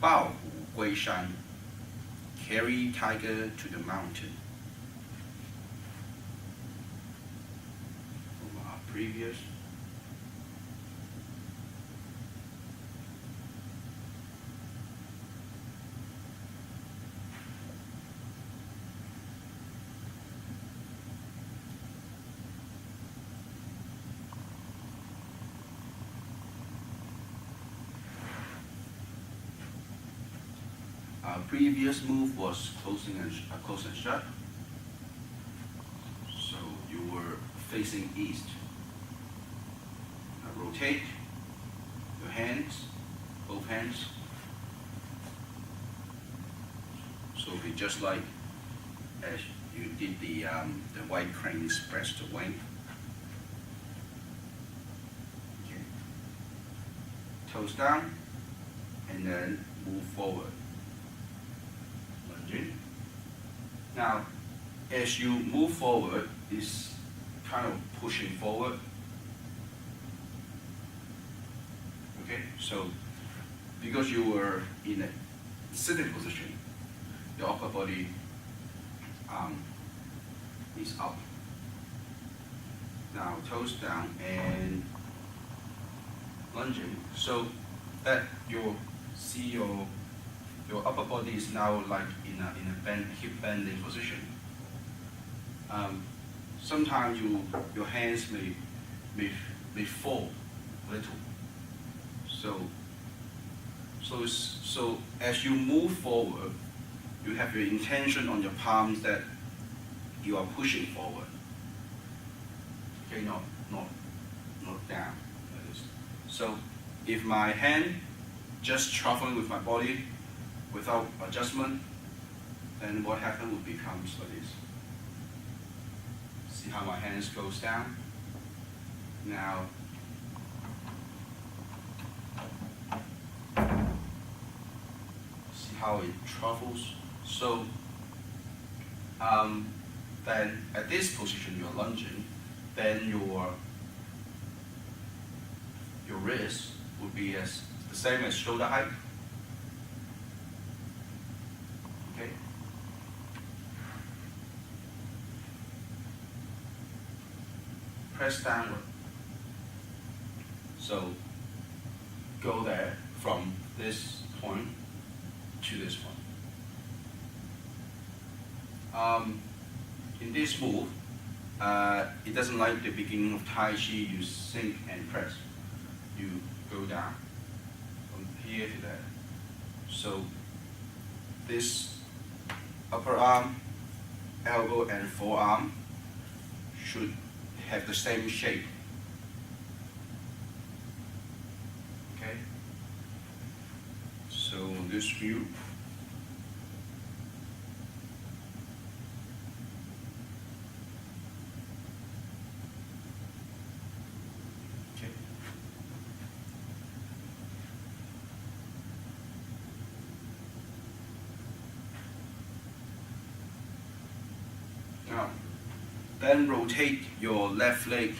抱虎歸山, carry tiger to the mountain. From our previous. Our previous move was close and shut. So you were facing east. Now rotate your hands, both hands. So it'll be just like as you did the white crane express the wing. Okay. Toes down and then move forward. Now, as you move forward, it's kind of pushing forward. Okay, so because you were in a sitting position, your upper body is up. Now, toes down and lunging, so that you see your upper body is now like in a hip bending position. Sometimes your hands may fall a little. So as you move forward, you have your intention on your palms that you are pushing forward. Okay, not down. So if my hand just traveling with my body without adjustment, then what happens will becomes like this. See how my hands goes down? Now, see how it travels? So, then at this position you're lunging, then your wrist would be the same as shoulder height. Okay. Press downward. So go there from this point to this point. In this move, it doesn't like the beginning of Tai Chi, you sink and press. You go down from here to there. So this upper arm, elbow and forearm should have the same shape. Okay? So this view. Okay. Now, then rotate your left leg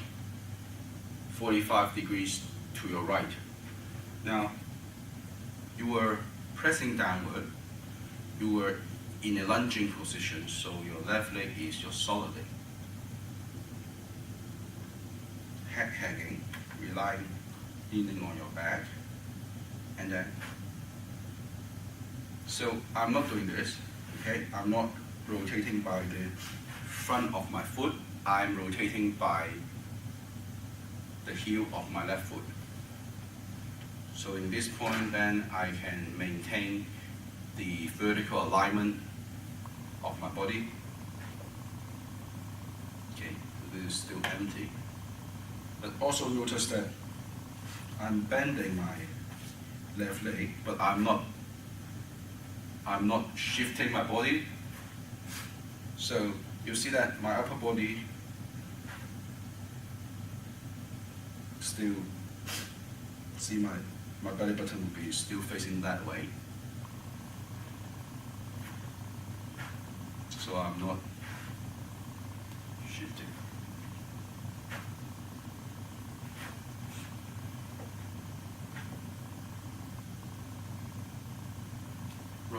45 degrees to your right. Now, you were pressing downward, you were in a lunging position, so your left leg is your solid leg. Head hanging, leaning on your back, and then, so I'm not doing this, okay? I'm not rotating by the front of my foot, I'm rotating by the heel of my left foot. So in this point, then I can maintain the vertical alignment of my body. Okay, this is still empty. But also notice that I'm bending my left leg, but I'm not shifting my body. So you see that my upper body still, see my belly button will be still facing that way. So I'm not shifting.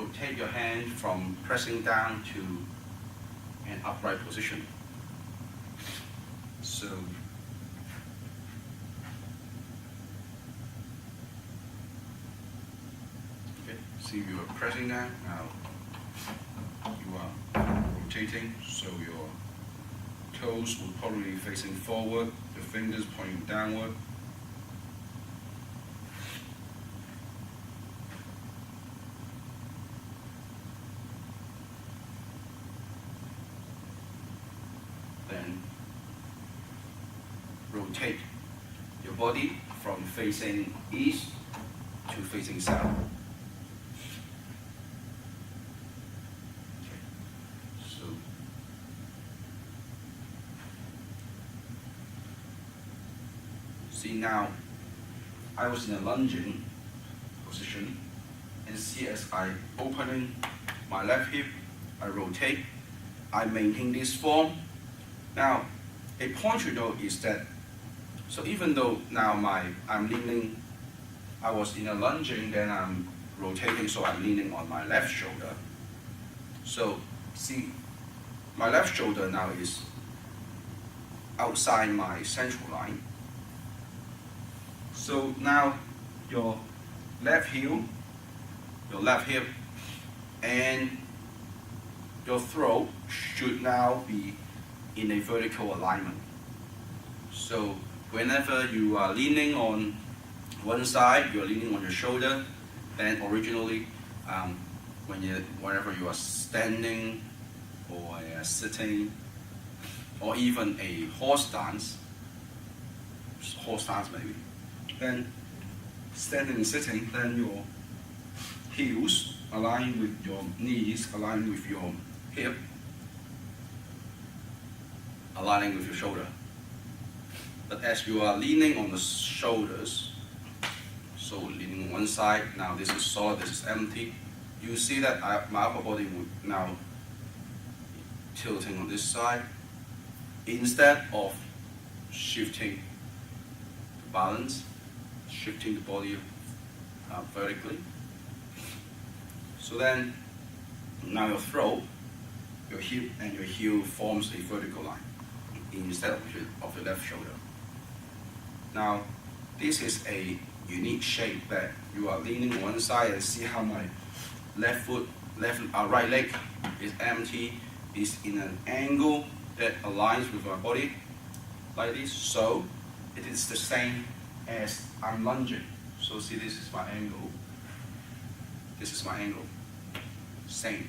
rotate your hand from pressing down to an upright position. So okay, see you are pressing down, now you are rotating, so your toes will probably be facing forward, your fingers pointing downward. Then rotate your body from facing east to facing south. Okay. So see now, I was in a lunging position, and see as I opening my left hip, I rotate, I maintain this form. Now, a point to note is that, so even though now I'm leaning, I was in a lunging, then I'm rotating, so I'm leaning on my left shoulder. So see, my left shoulder now is outside my central line. So now your left heel, your left hip, and your throat should now be in a vertical alignment. So whenever you are leaning on one side, you're leaning on your shoulder, then originally whenever you are standing or sitting, or even a horse stance maybe, then standing and sitting, then your heels align with your knees, align with your hip, aligning with your shoulder. But as you are leaning on the shoulders, so leaning on one side, now this is solid, this is empty, you see that my upper body would now tilting on this side, instead of shifting the balance, shifting the body vertically. So then, now your throat, your hip and your heel forms a vertical line instead of your left shoulder. Now, this is a unique shape that you are leaning on one side, and see how my right leg is empty, is in an angle that aligns with my body, like this. So it is the same as I'm lunging. So see, this is my angle. This is my angle. Same.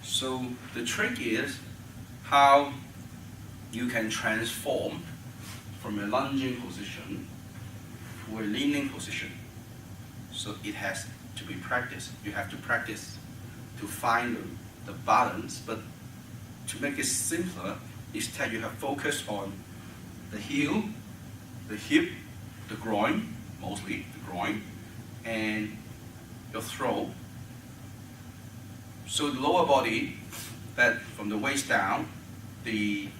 So the trick is how you can transform from a lunging position to a leaning position. So it has to be practiced. You have to practice to find the balance, but to make it simpler, instead you have focus on the heel, the hip, the groin, mostly the groin, and your throat. So the lower body, that from the waist down, the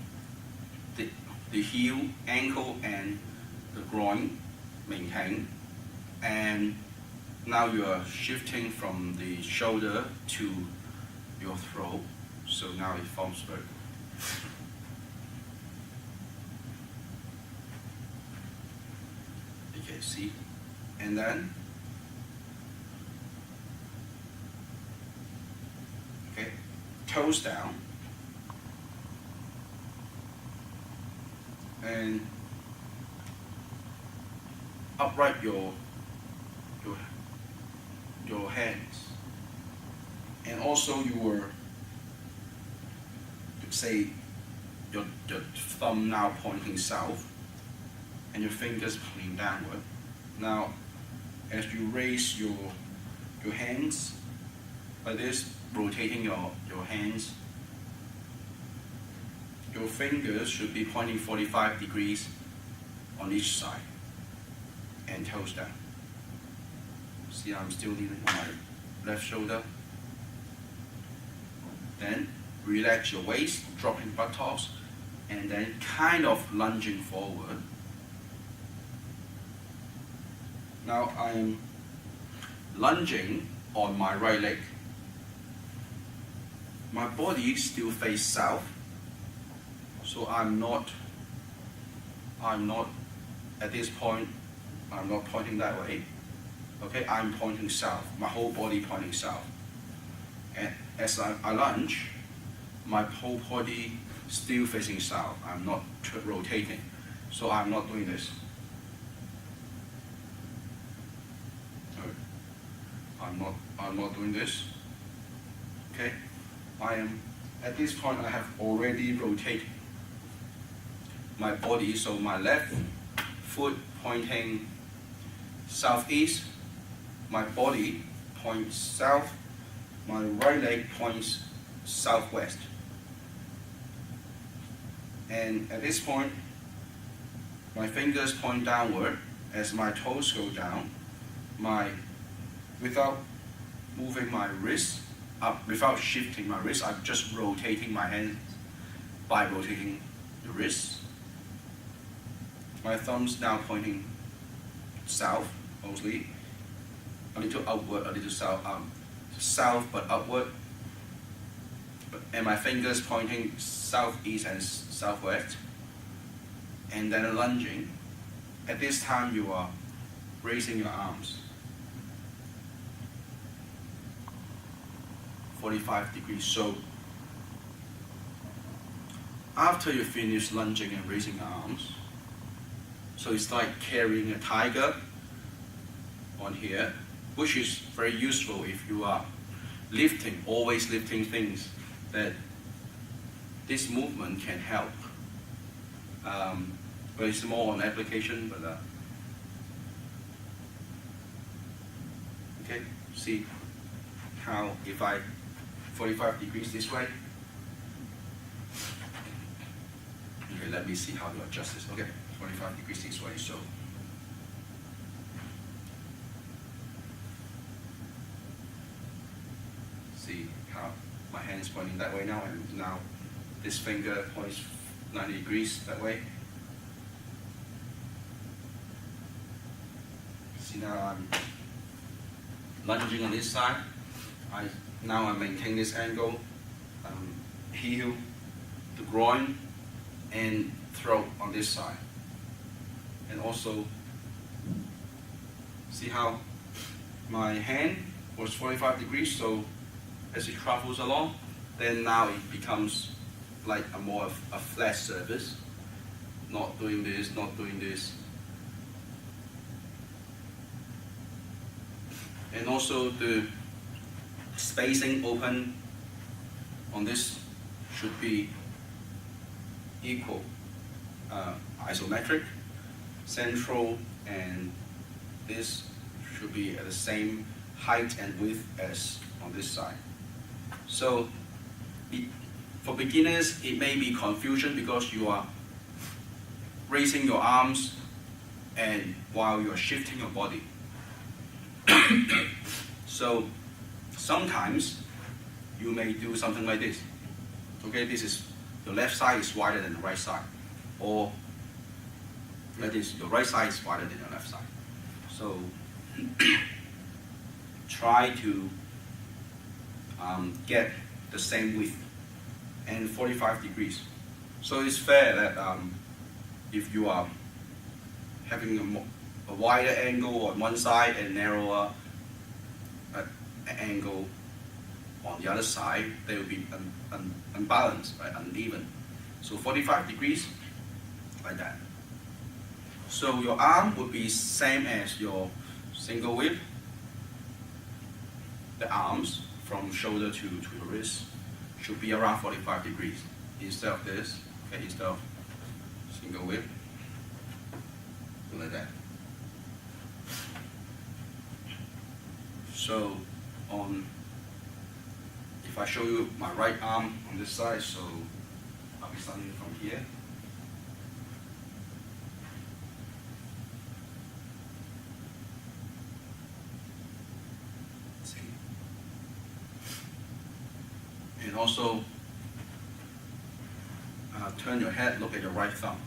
heel, ankle, and the groin maintain, and now you are shifting from the shoulder to your throat, so now it forms vertical. Okay, see? And then, okay, toes down, and upright your hands, and also your, say, your thumb now pointing south, and your fingers pointing downward. Now, as you raise your hands like this, rotating your hands, your fingers should be pointing 45 degrees on each side, and toes down. See, I'm still leaning on my left shoulder. Then relax your waist, dropping buttocks, and then kind of lunging forward. Now I'm lunging on my right leg. My body still face south, so I'm not at this point, I'm not pointing that way. Okay, I'm pointing south, my whole body pointing south. And as I lunge, my whole body still facing south. I'm not rotating, so I'm not doing this. I'm not doing this. Okay, I am at this point. I have already rotated my body, so my left foot pointing southeast, my body points south, my right leg points southwest. And at this point, my fingers point downward as my toes go down. Without moving my wrist up, without shifting my wrist, I'm just rotating my hands by rotating the wrist. My thumbs now pointing south mostly, a little upward, a little south, south but upward. And my fingers pointing southeast and southwest. And then lunging. At this time, you are raising your arms 45 degrees. So after you finish lunging and raising your arms, so it's like carrying a tiger on here, which is very useful if you are lifting, always lifting things, that this movement can help. But it's more on application, but okay, see how if I 45 degrees this way. Okay, let me see how to adjust this. Okay, 45 degrees this way, so see how my hand's pointing that way now, and now this finger points 90 degrees that way. See, now I'm lunging on this side. Now I maintain this angle, heel, the groin, and throat on this side. And also, see how my hand was 45 degrees, so as it travels along, then now it becomes like a flat surface. Not doing this, not doing this. And also the spacing open on this should be equal, isometric, central, and this should be at the same height and width as on this side. So for beginners, it may be confusion because you are raising your arms and while you are shifting your body. So sometimes you may do something like this. Okay, this is the left side is wider than the right side, or like this, the right side is wider than the left side. So try to get the same width and 45 degrees. So it's fair that if you are having a wider angle on one side and narrower angle on the other side, they will be unbalanced, right? Uneven. So 45 degrees, like that. So your arm would be same as your single whip. The arms from shoulder to the wrist should be around 45 degrees instead of this. Okay, instead of single whip, like that. So if I show you my right arm on this side, so I'll be starting from here. See? And also turn your head, look at your right thumb.